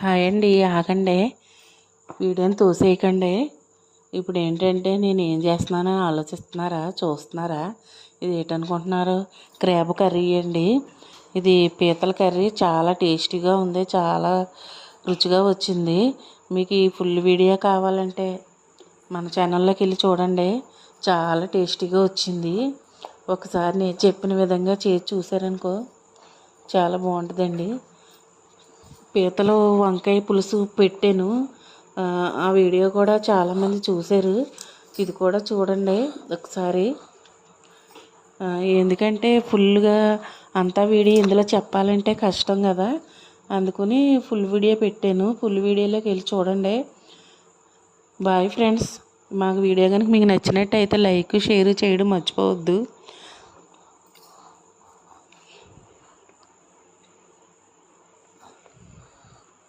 Hi అండి. ఆగండి, వీడియోని తోసేయకండి. ఇప్పుడు ఏంటంటే నేను ఏం చేస్తున్నానని ఆలోచిస్తున్నారా, చూస్తున్నారా? ఇది ఏంటనుకుంటున్నారు? క్రాబ్ కర్రీ అండి. ఇది పీతల కర్రీ చాలా టేస్టీగా ఉంది, చాలా రుచిగా వచ్చింది. మీకు ఈ ఫుల్ వీడియో కావాలంటే మన ఛానల్లోకి వెళ్ళి చూడండి. చాలా టేస్టీగా వచ్చింది. ఒకసారి నేను చెప్పిన విధంగా చేసి చూసారనుకో చాలా బాగుంటుందండి. పీతలు వంకాయ పులుసు పెట్టాను. ఆ వీడియో కూడా చాలామంది చూశారు. ఇది కూడా చూడండి ఒకసారి. ఎందుకంటే ఫుల్గా అంతా వీడియో ఇందులో చెప్పాలంటే కష్టం కదా, అందుకని ఫుల్ వీడియో పెట్టాను. ఫుల్ వీడియోలోకి వెళ్ళి చూడండి. Bye friends. మాకు వీడియో కనుక మీకు నచ్చినట్టయితే లైక్ షేర్ చేయడం మర్చిపోవద్దు.